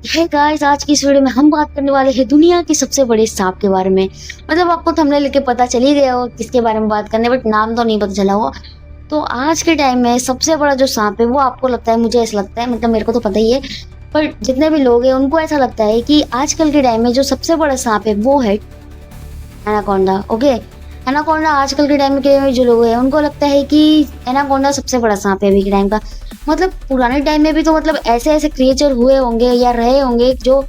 Hey guys, आज की इस वीडियो में हम बात करने वाले हैं दुनिया के सबसे बड़े सांप के बारे में। मतलब आपको थंबनेल लेके पता चल ही गया हो किसके बारे में बात करने, बट नाम तो नहीं पता चला होगा। तो आज के टाइम में सबसे बड़ा जो सांप है वो आपको लगता है, मुझे ऐसा लगता है, मतलब मेरे को तो पता ही है, पर जितने भी लोग हैं उनको ऐसा लगता है कि आजकल के टाइम में जो सबसे बड़ा सांप है वो है एनाकोंडा। ओके, एनाकोंडा आजकल के टाइम के जो लोग हैं उनको लगता है कि एनाकोंडा सबसे बड़ा सांप है अभी के टाइम का। मतलब पुराने टाइम में भी तो मतलब ऐसे ऐसे क्रिएचर हुए होंगे या रहे होंगे जो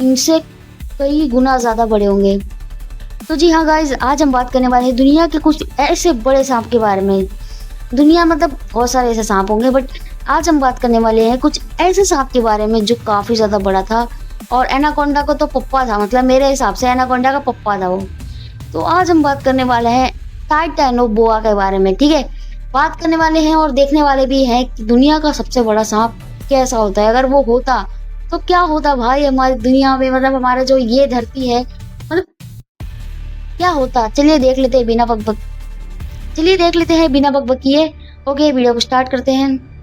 इनसे कई गुना ज़्यादा बड़े होंगे। तो जी हाँ गाइज, आज हम बात करने वाले हैं दुनिया के कुछ ऐसे बड़े सांप के बारे में। दुनिया मतलब बहुत सारे ऐसे सांप होंगे, बट आज हम बात करने वाले हैं कुछ ऐसे सांप के बारे में जो काफ़ी ज़्यादा बड़ा था और एनाकोंडा को तो पप्पा था, मतलब मेरे हिसाब से एनाकोंडा का पप्पा था वो। तो आज हम बात करने वाले हैं टाइटैनोबोआ के बारे में। ठीक है, बात करने वाले हैं और देखने वाले भी हैं कि दुनिया का सबसे बड़ा सांप कैसा होता है। अगर वो होता तो क्या होता भाई हमारी दुनिया में, मतलब हमारा जो ये धरती है, मतलब क्या होता। चलिए देख लेते हैं बिना बकबकिए। ओके, वीडियो को स्टार्ट करते हैं।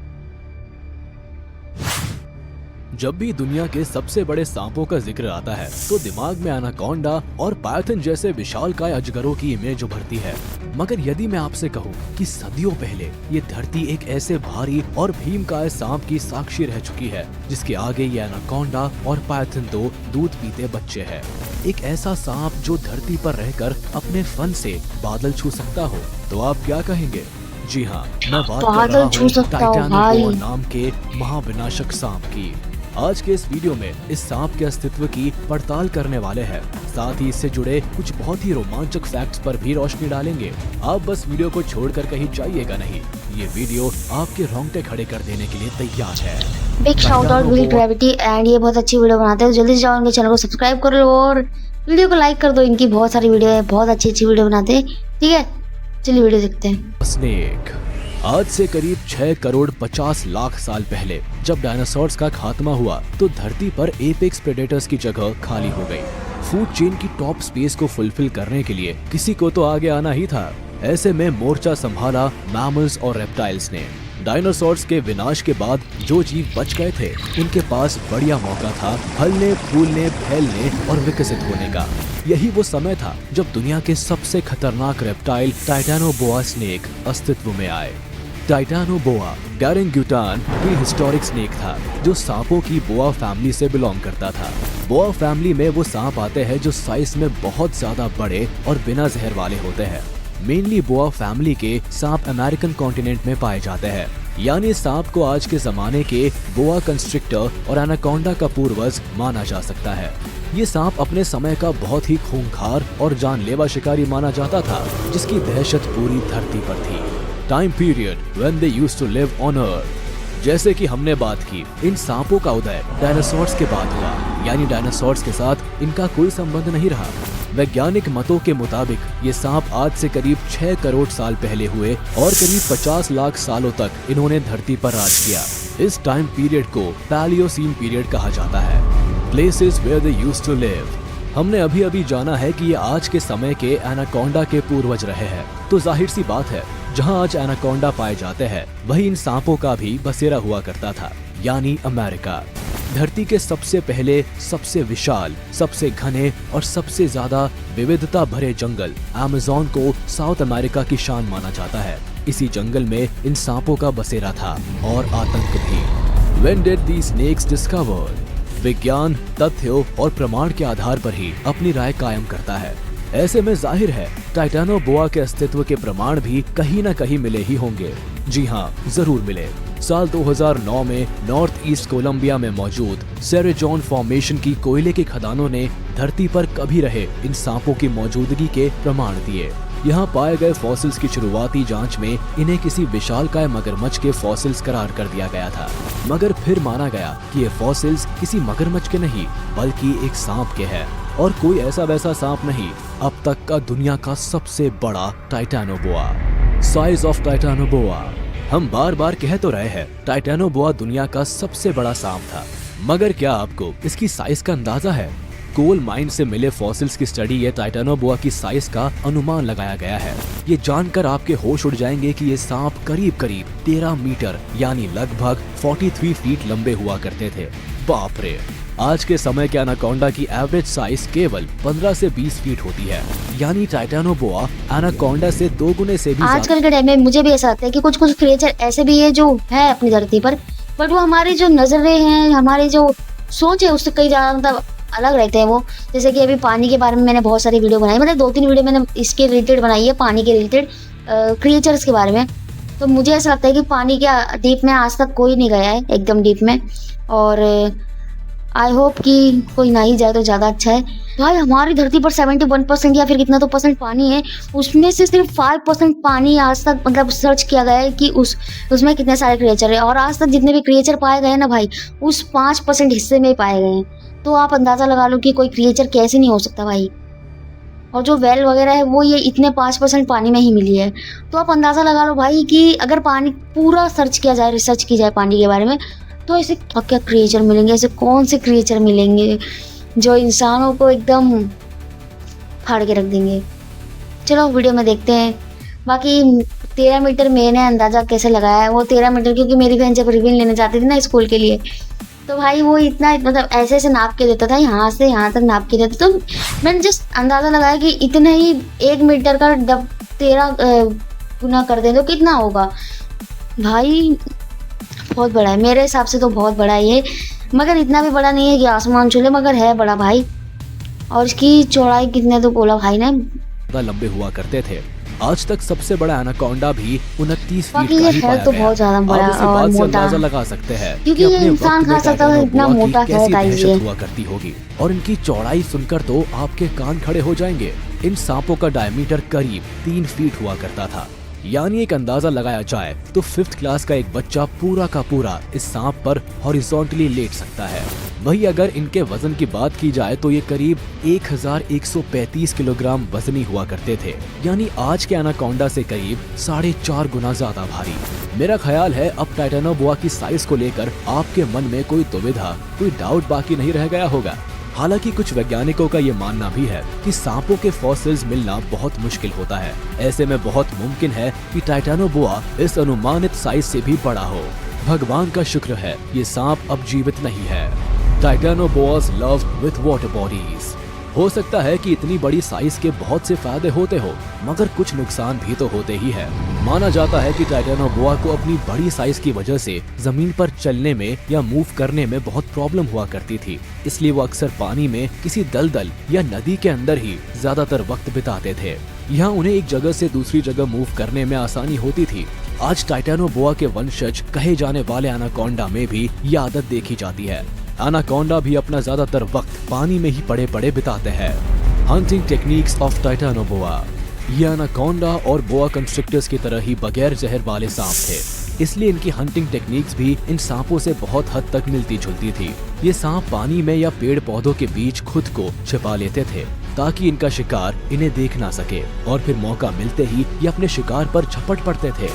जब भी दुनिया के सबसे बड़े सांपों का जिक्र आता है तो दिमाग में एनाकोंडा और पायथन जैसे विशालकाय अजगरों की इमेज उभरती है। मगर यदि मैं आपसे कहूं कि सदियों पहले ये धरती एक ऐसे भारी और भीमकाय सांप की साक्षी रह चुकी है जिसके आगे ये एनाकोंडा और पायथन दो दूध पीते बच्चे हैं। एक ऐसा सांप जो धरती पर रहकर अपने फन से बादल छू सकता हो, तो आप क्या कहेंगे? जी हाँ, मैं बात कर रहा हूँ टाइटैनोबोआ नाम के महाविनाशक सांप की। आज के इस वीडियो में इस सांप के अस्तित्व की पड़ताल करने वाले हैं, साथ ही इससे जुड़े कुछ बहुत ही रोमांचक फैक्ट्स पर भी रोशनी डालेंगे। आप बस वीडियो को छोड़कर कहीं जाइएगा नहीं, ये वीडियो आपके रोंगटे खड़े कर देने के लिए तैयार है। Big shout out will gravity and ये बहुत अच्छी वीडियो बनाते हैं। जल्दी से जाओ इनके चैनल को सब्सक्राइब कर लो और वीडियो को लाइक कर दो। इनकी बहुत सारी वीडियो है, बहुत अच्छी वीडियो बनाते हैं। ठीक है, चलिए वीडियो देखते हैं। स्नेक। आज से करीब 6 करोड़ 50 लाख साल पहले जब डायनासोर्स का खात्मा हुआ तो धरती पर एपेक्स प्रेडेटर्स की जगह खाली हो गई। फूड चेन की टॉप स्पेस को फुलफिल करने के लिए किसी को तो आगे आना ही था। ऐसे में मोर्चा संभाला मैमल्स और रेप्टाइल्स ने। डायनासोर्स के विनाश के बाद जो जीव बच गए थे उनके पास बढ़िया मौका था फलने, फूलने, फैलने और विकसित होने का। यही वो समय था जब दुनिया के सबसे खतरनाक रेप्टाइल टाइटैनोबोआ स्नेक अस्तित्व में आए। टाइटैनोबोआ गैरेंगुटान प्री हिस्टोरिक स्नेक था जो सांपों की बोआ फैमिली से बिलोंग करता था। बोआ फैमिली में वो सांप आते हैं जो साइज में बहुत ज्यादा बड़े और बिना जहर वाले होते हैं। मेनली बोआ फैमिली के सांप अमेरिकन कॉन्टिनेंट में पाए जाते हैं, यानी सांप को आज के जमाने के बोआ कंस्ट्रिक्टर और एनाकोंडा का पूर्वज माना जा सकता है। ये सांप अपने समय का बहुत ही खूंखार और जानलेवा शिकारी माना जाता था जिसकी दहशत पूरी धरती पर थी। Time period when they used to live on earth. जैसे कि हमने बात की, इन सांपों का उदय डायनासोर्स के बाद हुआ, यानी डायनासोर्स के साथ इनका कोई संबंध नहीं रहा। वैज्ञानिक मतों के मुताबिक ये सांप आज से करीब 6 करोड़ साल पहले हुए और करीब 50 लाख सालों तक इन्होंने धरती पर राज किया। इस टाइम पीरियड को पैलियोसीन पीरियड कहा जाता है। Places where they used to live. हमने अभी अभी जाना है कि ये आज के समय के एनाकोंडा के पूर्वज रहे हैं, तो जाहिर सी बात है जहां आज एनाकोंडा पाए जाते हैं वहीं इन सांपों का भी बसेरा हुआ करता था, यानी अमेरिका। धरती के सबसे पहले, सबसे विशाल, सबसे घने और सबसे ज्यादा विविधता भरे जंगल अमेज़न को साउथ अमेरिका की शान माना जाता है। इसी जंगल में इन सांपों का बसेरा था और आतंक भी। When did these snakes discovered? विज्ञान तथ्यों और प्रमाण के आधार पर ही अपनी राय कायम करता है। ऐसे में जाहिर है टाइटैनोबोआ के अस्तित्व के प्रमाण भी कहीं न कहीं मिले ही होंगे। जी हाँ, जरूर मिले। साल 2009 में नॉर्थ ईस्ट कोलंबिया में मौजूद सेरेजोन फॉर्मेशन की कोयले की खदानों ने धरती पर कभी रहे इन सांपों की मौजूदगी के प्रमाण दिए। यहाँ पाए गए फॉसिल्स की शुरुआती जांच में इन्हें किसी विशालकाय मगरमच्छ के फॉसिल्स करार कर दिया गया था, मगर फिर माना गया कि ये फॉसिल्स किसी मगरमच्छ के नहीं बल्कि एक सांप के हैं, और कोई ऐसा वैसा सांप नहीं, अब तक का दुनिया का सबसे बड़ा टाइटैनोबोआ। Size of टाइटैनोबोआ। हम बार बार कह तो रहे हैं टाइटैनोबोआ दुनिया का सबसे बड़ा सांप था, मगर क्या आपको इसकी साइज का अंदाजा है? कोल माइन से मिले फॉसिल्स की स्टडी ये टाइटैनोबोआ की साइज का अनुमान लगाया गया है। ये जानकर आपके होश उड़ जाएंगे कि ये सांप करीब करीब 13 मीटर यानी लगभग 43 फीट लंबे हुआ करते थे। बाप रे, आज के समय के एनाकोंडा की एवरेज साइज केवल 15 से 20 फीट होती है, यानी टाइटेनोबोआ एनाकोंडा से 2 गुने से भी आजकल के टाइम में मुझे भी ऐसा लगता है कि कुछ कुछ क्रिएचर ऐसे भी है जो है अपनी धरती पर, बट वो हमारी जो नजरें हैं, हमारी जो सोच है उससे कई ज्यादा मतलब अलग रहते हैं वो। जैसे कि अभी पानी के बारे में मैंने बहुत सारी वीडियो बनाई, मतलब 2-3 वीडियो मैंने इसके रिलेटेड बनाई है, पानी के रिलेटेड क्रिएचर्स के बारे में। तो मुझे ऐसा लगता है कि पानी के डीप में आज तक कोई नहीं गया है, एकदम डीप में, और आई होप कि कोई ना ही जाए तो ज़्यादा अच्छा है। भाई हमारी धरती पर 71% या फिर कितना तो परसेंट पानी है, उसमें से सिर्फ 5% पानी आज तक मतलब सर्च किया गया है कि उसमें कितने सारे क्रिएचर है, और आज तक जितने भी क्रिएचर पाए गए हैं ना भाई, उस 5% हिस्से में ही पाए गए हैं। तो आप अंदाज़ा लगा लो कि कोई क्रिएचर कैसे नहीं हो सकता भाई। और जो वेल वगैरह है वो ये इतने 5% पानी में ही मिली है। तो आप अंदाज़ा लगा लो भाई कि अगर पानी पूरा सर्च किया जाए, रिसर्च की जाए पानी के बारे में, तो ऐसे क्या क्रिएचर मिलेंगे, ऐसे कौन से क्रिएचर मिलेंगे जो इंसानों को एकदम फाड़ के रख देंगे। चलो वीडियो में देखते हैं। बाकी 13 मीटर मैंने अंदाज़ा कैसे लगाया है, वो 13 मीटर क्योंकि मेरी बहन जब रिवील लेने जाती थी ना स्कूल के लिए, तो भाई वो इतना मतलब ऐसे ऐसे नाप के देता था, यहाँ से यहाँ तक नाप के देता। तो मैंने जस्ट अंदाज़ा लगाया कि इतना ही 1 मीटर का 13 गुना कर दें तो कितना होगा। भाई बहुत बड़ा है, मेरे हिसाब से तो बहुत बड़ा है ये, मगर इतना भी बड़ा नहीं है कि आसमान छू ले, मगर है बड़ा भाई। और इसकी चौड़ाई कितने तो बोला भाई ने, लंबे हुआ करते थे। आज तक सबसे बड़ा एनाकोंडा भी 29 फीट बाकी का ये ही है पाया तो गया। बहुत ज्यादा बड़ा आप इसी और बात से मोटा, अंदाजा लगा सकते हैं क्योंकि ये अपने इंसान वक्त खा में सकता है, इतना टाइटेनोबोआ मोटा की है कैसी गाइस ये। दहशत हुआ करती होगी, और इनकी चौड़ाई सुनकर तो आपके कान खड़े हो जाएंगे। इन सांपों का डायमीटर करीब 3 फीट हुआ करता था, यानी एक अंदाजा लगाया जाए तो 5th क्लास का एक बच्चा पूरा का पूरा इस सांप पर हॉरिजॉन्टली लेट सकता है। वही अगर इनके वजन की बात की जाए तो ये करीब 1135 किलोग्राम वजनी हुआ करते थे, यानी आज के एनाकोंडा से करीब 4.5 गुना ज्यादा भारी। मेरा ख्याल है अब टाइटेनोबोआ की साइज को लेकर आपके मन में कोई दुविधा, कोई डाउट बाकी नहीं रह गया होगा। हालांकि कुछ वैज्ञानिकों का ये मानना भी है कि सांपों के फॉसिल्स मिलना बहुत मुश्किल होता है। ऐसे में बहुत मुमकिन है कि टाइटेनोबोआ इस अनुमानित साइज से भी बड़ा हो। भगवान का शुक्र है ये सांप अब जीवित नहीं है। टाइटेनोबोआस लव्ड विथ वाटर बॉडीज। हो सकता है कि इतनी बड़ी साइज के बहुत से फायदे होते हो, मगर कुछ नुकसान भी तो होते ही है। माना जाता है कि टाइटेनोबोआ को अपनी बड़ी साइज की वजह से जमीन पर चलने में या मूव करने में बहुत प्रॉब्लम हुआ करती थी, इसलिए वो अक्सर पानी में किसी दलदल या नदी के अंदर ही ज्यादातर वक्त बिताते थे। यहाँ उन्हें एक जगह से दूसरी जगह मूव करने में आसानी होती थी। आज टाइटेनोबोआ के वंशज कहे जाने वाले एनाकोंडा में भी ये आदत देखी जाती है। एनाकोंडा भी अपना ज्यादातर वक्त पानी में ही पड़े पड़े बिताते हैं। Hunting techniques of Titanoboa. ये एनाकोंडा और बोआ कंस्ट्रिक्टर्स की तरह ही बगैर जहर वाले सांप थे, इसलिए इनकी हंटिंग टेक्निक्स भी इन सांपों से बहुत हद तक मिलती जुलती थी। ये सांप पानी में या पेड़ पौधों के बीच खुद को छिपा लेते थे ताकि इनका शिकार इन्हें देख ना सके, और फिर मौका मिलते ही ये अपने शिकार पर झपट पड़ते थे।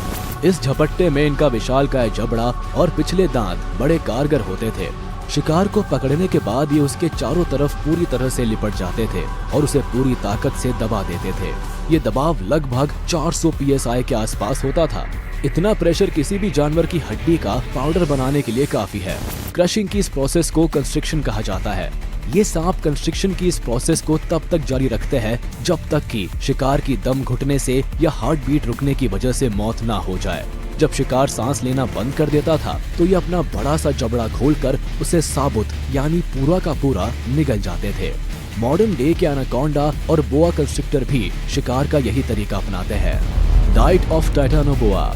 इस झपट्टे में इनका विशालकाय जबड़ा और पिछले दांत बड़े कारगर होते थे। शिकार को पकड़ने के बाद ये उसके चारों तरफ पूरी तरह से लिपट जाते थे और उसे पूरी ताकत से दबा देते थे। ये दबाव लगभग 400 psi के आसपास होता था। इतना प्रेशर किसी भी जानवर की हड्डी का पाउडर बनाने के लिए काफी है। क्रशिंग की इस प्रोसेस को कंस्ट्रिक्शन कहा जाता है। ये सांप कंस्ट्रिक्शन की इस प्रोसेस को तब तक जारी रखते हैं जब तक कि शिकार की दम घुटने से या हार्ट बीट रुकने की वजह से मौत ना हो जाए। जब शिकार सांस लेना बंद कर देता था तो ये अपना बड़ा सा जबड़ा खोलकर उसे साबुत यानी पूरा का पूरा निगल जाते थे। मॉडर्न डे के एनाकोंडा और बोआ कंस्ट्रिक्टर भी शिकार का यही तरीका अपनाते हैं। Diet of Titanoboa.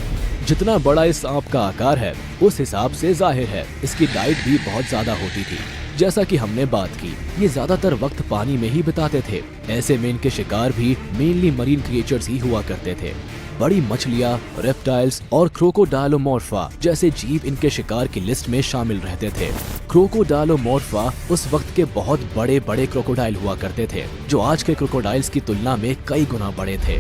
जितना बड़ा इस सांप का आकार है उस हिसाब से जाहिर है इसकी डाइट भी बहुत ज्यादा होती थी। जैसा कि हमने बात की, ये ज्यादातर वक्त पानी में ही बिताते थे। ऐसे में इनके शिकार भी मेनली मरीन क्रिएचर्स ही हुआ करते थे। बड़ी मछलियाँ, रेप्टाइल्स और क्रोकोडाइलोमॉर्फा जैसे जीव इनके शिकार की लिस्ट में शामिल रहते थे। क्रोकोडाइलोमॉर्फा उस वक्त के बहुत बड़े बड़े क्रोकोडाइल हुआ करते थे जो आज के क्रोकोडाइल्स की तुलना में कई गुना बड़े थे।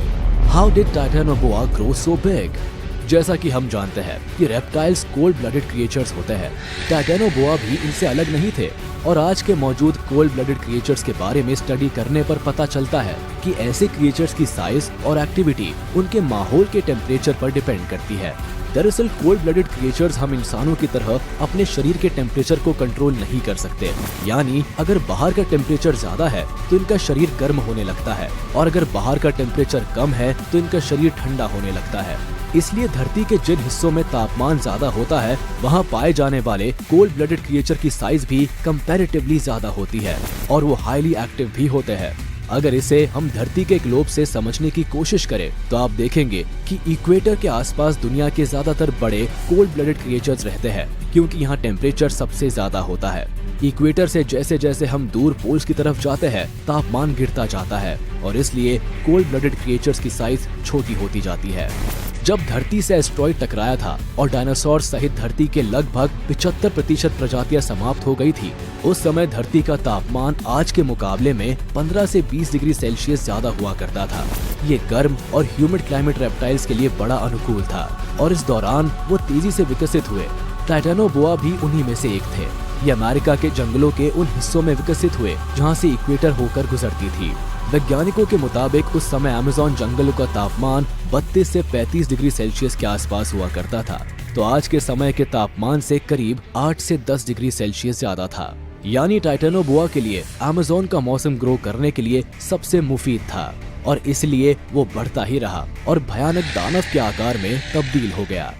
How did Titanoboa grow so big? जैसा कि हम जानते हैं कि रेप्टाइल्स कोल्ड ब्लडेड क्रिएचर्स होते हैं। टाइटेनोबोआ भी इनसे अलग नहीं थे, और आज के मौजूद कोल्ड ब्लडेड क्रिएचर्स के बारे में स्टडी करने पर पता चलता है कि ऐसे क्रिएचर्स की साइज और एक्टिविटी उनके माहौल के टेम्परेचर पर डिपेंड करती है। दरअसल कोल्ड ब्लडेड क्रिएचर्स हम इंसानों की तरह अपने शरीर के टेम्परेचर को कंट्रोल नहीं कर सकते। यानी अगर बाहर का टेम्परेचर ज्यादा है तो इनका शरीर गर्म होने लगता है, और अगर बाहर का टेम्परेचर कम है तो इनका शरीर ठंडा होने लगता है। इसलिए धरती के जिन हिस्सों में तापमान ज्यादा होता है वहाँ पाए जाने वाले कोल्ड ब्लडेड क्रिएचर की साइज भी कंपैरेटिवली ज्यादा होती है, और वो हाईली एक्टिव भी होते हैं। अगर इसे हम धरती के ग्लोब से समझने की कोशिश करें तो आप देखेंगे कि इक्वेटर के आसपास दुनिया के ज्यादातर बड़े कोल्ड ब्लडेड क्रिएचर्स रहते हैं, क्योंकि यहाँ टेम्परेचर सबसे ज्यादा होता है। इक्वेटर से जैसे जैसे हम दूर पोल्स की तरफ जाते हैं तापमान गिरता जाता है, और इसलिए कोल्ड ब्लडेड क्रिएचर्स की साइज छोटी होती जाती है। जब धरती से एस्ट्रॉइड टकराया था और डायनासोर सहित धरती के लगभग 75% प्रजातियां समाप्त हो गई थी, उस समय धरती का तापमान आज के मुकाबले में 15 से 20 डिग्री सेल्सियस ज्यादा हुआ करता था। ये गर्म और ह्यूमिड क्लाइमेट रेप्टाइल्स के लिए बड़ा अनुकूल था, और इस दौरान वो तेजी से विकसित हुए। टाइटेनोबोआ भी उन्हीं में से एक थे। ये अमेरिका के जंगलों के उन हिस्सों में विकसित हुए जहाँ से इक्वेटर होकर गुजरती थी। वैज्ञानिकों के मुताबिक उस समय अमेज़न जंगलों का तापमान 32 से 35 डिग्री सेल्सियस के आसपास हुआ करता था, तो आज के समय के तापमान से करीब 8 से 10 डिग्री सेल्सियस ज्यादा था। यानी टाइटेनोबोआ के लिए अमेज़न का मौसम ग्रो करने के लिए सबसे मुफीद था, और इसलिए वो बढ़ता ही रहा और भयानक दानव के आकार में तब्दील हो गया।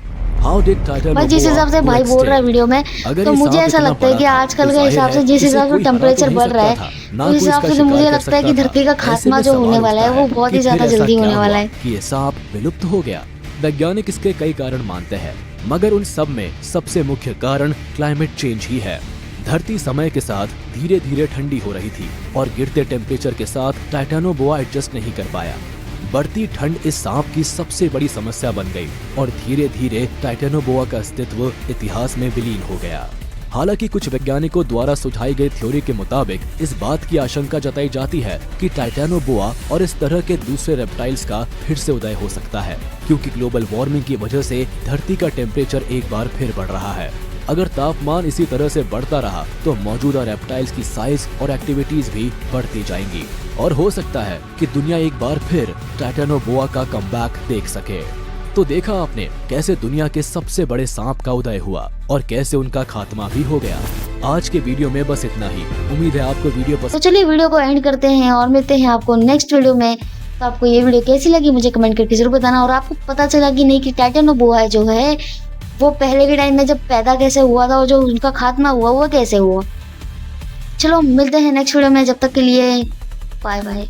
भाई जिस हिसाब से भाई बोल रहा है वीडियो में, तो मुझे ऐसा लगता है कि आजकल के हिसाब से जिस हिसाब से टेम्परेचर बढ़ रहा है, उस हिसाब से मुझे लगता है कि धरती का खात्मा जो होने वाला है वो बहुत ही ज्यादा जल्दी होने वाला है। कि ये सांप विलुप्त हो गया। वैज्ञानिक इसके कई कारण मानते हैं, मगर उन सब में सबसे मुख्य कारण क्लाइमेट चेंज ही है। धरती समय के साथ धीरे धीरे ठंडी हो रही थी, और गिरते टेम्परेचर के साथ टाइटेनोबोआ एडजस्ट नहीं कर पाया। बढ़ती ठंड इस सांप की सबसे बड़ी समस्या बन गई, और धीरे धीरे टाइटेनोबोआ का अस्तित्व इतिहास में विलीन हो गया। हालांकि कुछ वैज्ञानिकों द्वारा सुझाई गई थ्योरी के मुताबिक इस बात की आशंका जताई जाती है कि टाइटेनोबोआ और इस तरह के दूसरे रेप्टाइल्स का फिर से उदय हो सकता है, क्योंकि ग्लोबल वार्मिंग की वजह से धरती का टेम्परेचर एक बार फिर बढ़ रहा है। अगर तापमान इसी तरह से बढ़ता रहा तो मौजूदा रेप्टाइल्स की साइज और एक्टिविटीज भी बढ़ती जाएंगी, और हो सकता है कि दुनिया एक बार फिर टाइटेनोबोआ का कमबैक देख सके। तो देखा आपने कैसे दुनिया के सबसे बड़े सांप का उदय हुआ और कैसे उनका खात्मा भी हो गया। आज के वीडियो में बस इतना ही। उम्मीद है आपको वीडियो पसंद। तो चलिए वीडियो को एंड करते हैं और मिलते हैं आपको नेक्स्ट वीडियो में। तो आपको ये वीडियो कैसी लगी मुझे कमेंट करके जरूर बताना, और आपको पता चला कि नहीं कि टाइटेनोबोआ जो है वो पहले के टाइम में जब पैदा कैसे हुआ था और जो उनका खात्मा हुआ वो कैसे हुआ। चलो मिलते हैं नेक्स्ट वीडियो में, जब तक के लिए बाय बाय।